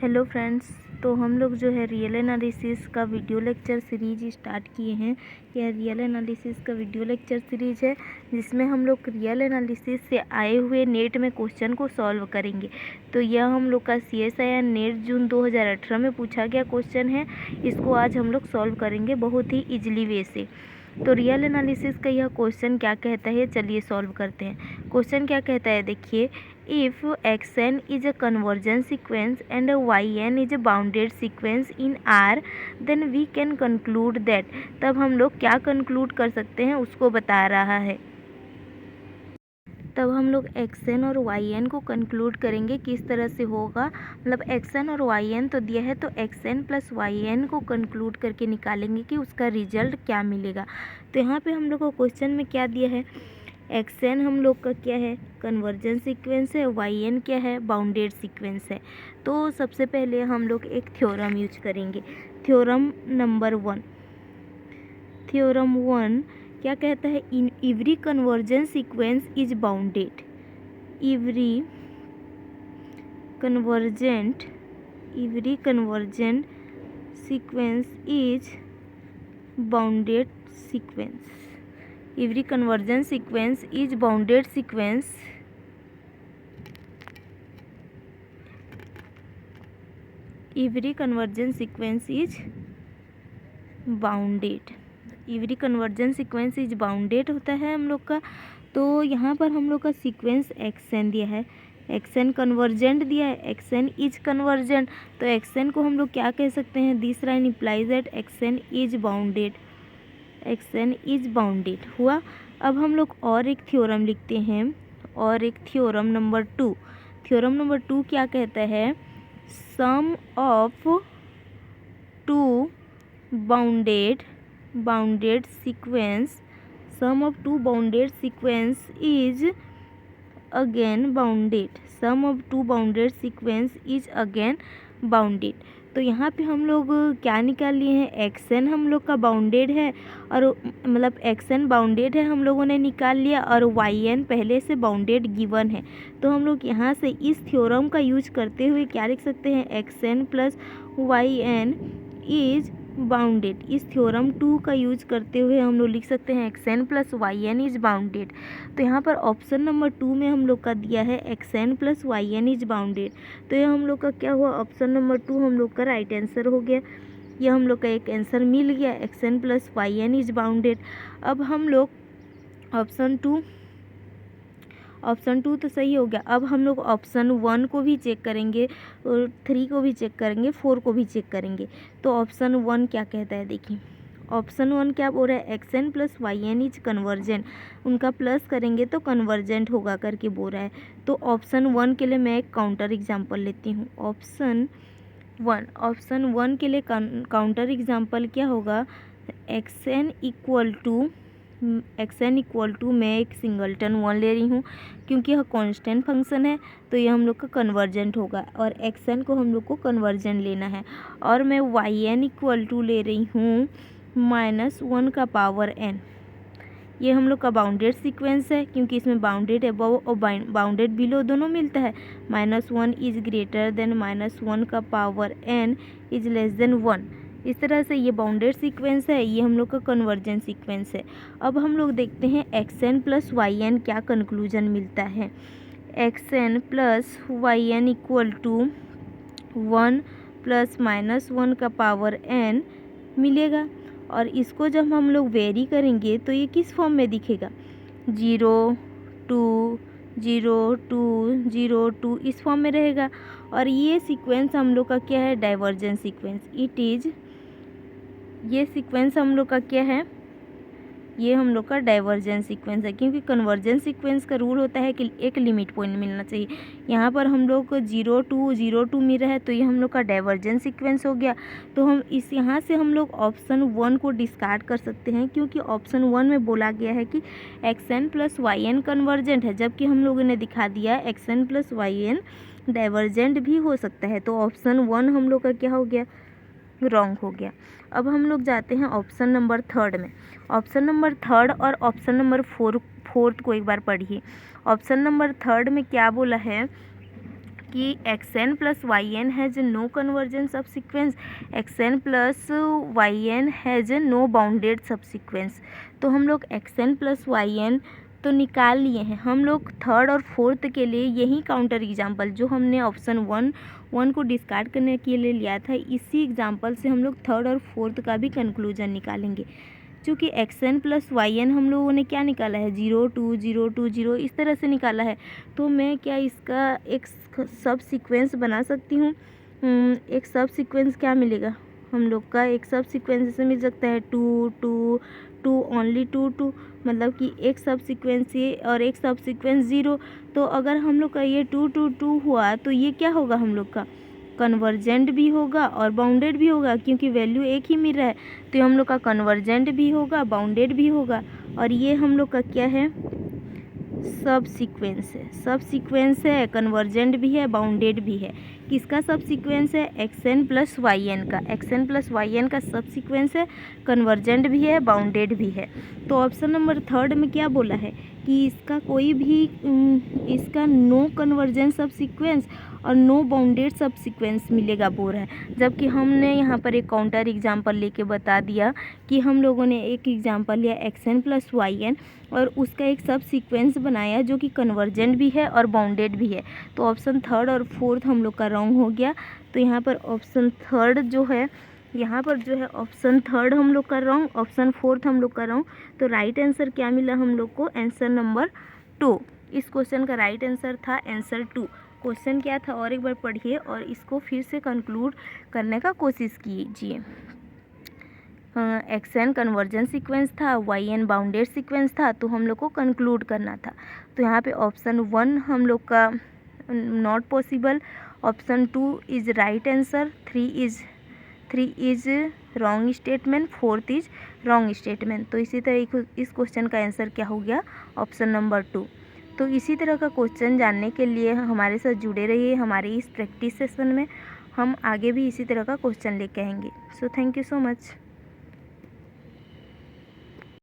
Hello friends, तो हम लोग जो है रियल एनालिसिस का वीडियो लेक्चर सीरीज स्टार्ट किए हैं। यह रियल एनालिसिस का वीडियो लेक्चर सीरीज है जिसमें हम लोग रियल एनालिसिस से आए हुए नेट में क्वेश्चन को सॉल्व करेंगे। तो यह हम लोग का CSIR नेट जून 2018 में पूछा गया क्वेश्चन है। इसको आज हम लोग सॉल्व करेंगे बहुत ही ईजिली वे से। तो रियल एनालिसिस का यह क्वेश्चन क्या कहता है, चलिए सॉल्व करते हैं। क्वेश्चन क्या कहता है, देखिए, if xn is a convergent sequence and yn is a bounded sequence in R, then we can conclude that। तब हम लोग क्या कंक्लूड कर सकते हैं उसको बता रहा है। तब हम लोग xn और yn को कंक्लूड करेंगे किस तरह से होगा। मतलब xn और yn तो दिया है, तो xn प्लस yn को कंक्लूड करके निकालेंगे कि उसका रिजल्ट क्या मिलेगा। तो यहाँ पे हम लोग को क्वेश्चन में क्या दिया है, xn हम लोग का क्या है, कन्वर्जेंस सीक्वेंस है, yn क्या है, बाउंडेड सीक्वेंस है। तो सबसे पहले हम लोग एक थ्योरम यूज करेंगे। थ्योरम नंबर 1, थ्योरम 1 क्या कहता है, in every convergence sequence is bounded. Every convergent sequence is bounded sequence. Every convergent sequence is bounded sequence। Every convergent sequence is bounded। Every convergent sequence is bounded होता है हम लोग का। तो यहाँ पर हम लोग का सीक्वेंस xn दिया है, xn कन्वर्जेंट दिया है, xn इज कन्वर्जेंट। तो xn को हम लोग क्या कह सकते हैं, this line implies that xn is bounded. xn is bounded हुआ। अब हम लोग और एक थ्योरम लिखते हैं, और एक थ्योरम नंबर 2। थ्योरम नंबर 2 क्या कहता है, sum of two bounded sequence, sum of two bounded sequence is again bounded. Sum of two bounded sequence is again bounded. तो यहाँ पे हम लोग क्या निकाल लिए हैं, xn हम लोग का बाउंडेड है, और मतलब xn बाउंडेड है हम लोगों ने निकाल लिया, और yn पहले से बाउंडेड गिवन है। तो हम लोग यहाँ से इस थ्योरम का यूज करते हुए क्या लिख सकते हैं, xn plus yn is bounded. इस थ्योरम 2 का यूज करते हुए हम लोग लिख सकते हैं xn plus yn is bounded. तो यहाँ पर ऑप्शन नंबर 2 में हम लोग का दिया है xn plus yn is bounded. तो ये हम लोग का क्या हुआ, ऑप्शन नंबर 2 हम लोग का राइट आंसर हो गया। ये हम लोग का एक आंसर मिल गया, xn plus yn is bounded. अब हम लोग ऑप्शन 2 तो सही हो गया। अब हम लोग ऑप्शन 1 को भी चेक करेंगे, और 3 को भी चेक करेंगे, 4 को भी चेक करेंगे। तो ऑप्शन 1 क्या कहता है, देखिए ऑप्शन 1 क्या बोल रहा है, xn plus yn is convergent. उनका प्लस करेंगे तो कन्वर्जेंट होगा करके बोल रहा है। तो ऑप्शन 1 के लिए मैं एक काउंटर एग्जाम्पल लेती हूँ। ऑप्शन 1 के लिए काउंटर एग्जाम्पल क्या होगा, xn इक्वल टू मैं एक सिंगलटन 1 ले रही हूँ, क्योंकि यह कांस्टेंट फंक्शन है तो ये हम लोग का कन्वर्जेंट होगा, और xn को हम लोग को कन्वर्जेंट लेना है। और मैं yn इक्वल टू ले रही हूँ -1 का पावर n। ये हम लोग का बाउंडेड सीक्वेंस है, क्योंकि इसमें बाउंडेड अबव और बाउंडेड बिलो दोनों मिलता है। -1 इज ग्रेटर देन -1 का power n is less than 1। इस तरह से ये बाउंडेड सीक्वेंस है, ये हम लोग का कन्वर्जेंट सीक्वेंस है। अब हम लोग देखते हैं xn प्लस yn क्या कंक्लूजन मिलता है। xn plus yn equal to 1 plus -1 का पावर n मिलेगा, और इसको जब हम लोग वेरी करेंगे तो ये किस फॉर्म में दिखेगा, 0 2 0 2 0 2 इस फॉर्म में रहेगा। और ये सीक्वेंस हम लोग का क्या है, डाइवर्जेंट सीक्वेंस। ये सीक्वेंस हम लोग का क्या है, ये हम लोग का डाइवर्जेंट सीक्वेंस है, क्योंकि कन्वर्जेंट सीक्वेंस का रूल होता है कि एक लिमिट पॉइंट मिलना चाहिए। यहाँ पर हम लोग को 0 2 0 2 मिल रहा है, तो ये हम लोग का डाइवर्जेंट सीक्वेंस हो गया। तो हम यहाँ से हम लोग ऑप्शन 1 को डिस्कार्ड कर सकते हैं, क्योंकि ऑप्शन 1 में बोला गया है कि xn प्लस yn कन्वर्जेंट है, जबकि हम लोगों ने दिखा दिया xn प्लस yn डाइवर्जेंट भी हो सकता है। तो ऑप्शन 1 हम लोग का क्या हो गया, रॉन्ग हो गया। अब हम लोग जाते हैं ऑप्शन नंबर 3 में। ऑप्शन नंबर 3 और ऑप्शन नंबर 4 को एक बार पढ़िए। ऑप्शन नंबर 3 में क्या बोला है, कि xn plus yn has no convergence subsequence, xn plus yn has no bounded subsequence. तो हम लोग xn प्लस yn तो निकाल लिए हैं। हम लोग थर्ड और फोर्थ के लिए यही काउंटर एग्जाम्पल जो हमने ऑप्शन वन को डिस्कार्ड करने के लिए लिया था, इसी एग्जाम्पल से हम लोग थर्ड और फोर्थ का भी कंक्लूजन निकालेंगे। चूँकि xn प्लस yn हम लोगों ने क्या निकाला है 0 2 0 2 0 इस तरह से निकाला है, तो मैं क्या इसका एक सब सीक्वेंस बना सकती हूँ। एक सब सीक्वेंस क्या मिलेगा हम लोग का, एक सब सीक्वेंस ऐसे मिल सकता है 2 2 2 ओनली 2 2, मतलब कि एक सब सीक्वेंस ये और एक सब सीक्वेंस 0। तो अगर हम लोग का ये 2 2 2 हुआ तो ये क्या होगा हम लोग का कन्वर्जेंट भी होगा और बाउंडेड भी होगा, क्योंकि वैल्यू एक ही मिल रहा है। तो ये हम लोग का कन्वर्जेंट भी होगा, बाउंडेड भी होगा। और ये हम लोग का क्या है सब सीक्वेंस है, सब सीक्वेंस है, कन्वर्जेंट भी है, बाउंडेड भी है। किसका सब सीक्वेंस है xn प्लस yn का, xn प्लस yn का सब सीक्वेंस है, कन्वर्जेंट भी है, बाउंडेड भी है। तो ऑप्शन नंबर थर्ड में क्या बोला है कि इसका कोई भी इसका नो कन्वर्जेंट सब सीक्वेंस और नो बाउंडेड सब सीक्वेंस मिलेगा बोल रहा है। जबकि हमने यहाँ पर एक काउंटर एग्जाम्पल लेके बता दिया कि हम लोगों ने एक एग्जाम्पल लिया xn प्लस yn और उसका एक सब सीक्वेंस बनाया जो कि कन्वर्जेंट भी है और बाउंडेड भी है। तो ऑप्शन थर्ड और फोर्थ हम लोग का रॉन्ग हो गया। तो यहाँ पर ऑप्शन थर्ड जो है, यहाँ पर जो है ऑप्शन थर्ड हम लोग का रॉन्ग, ऑप्शन फोर्थ हम लोग का रॉन्ग। तो राइट आंसर क्या मिला हम लोग को, आंसर नंबर 2। इस क्वेश्चन का राइट आंसर था आंसर 2। क्वेश्चन क्या था और एक बार पढ़िए और इसको फिर से कंक्लूड करने का कोशिश कीजिए। xn कन्वर्जन सीक्वेंस था, yn बाउंडेड सीक्वेंस था, तो हम लोग को कंक्लूड करना था। तो यहाँ पे ऑप्शन 1 हम लोग का not possible, option 2 is right answer, 3 is wrong statement, 4th is wrong statement. तो इसी तरह इस क्वेश्चन का आंसर क्या हो गया ऑप्शन नंबर 2। तो इसी तरह का क्वेश्चन जानने के लिए हमारे साथ जुड़े रहिए हमारे इस प्रैक्टिस सेशन में। हम आगे भी इसी तरह का क्वेश्चन लेके आएंगे। So thank you so much.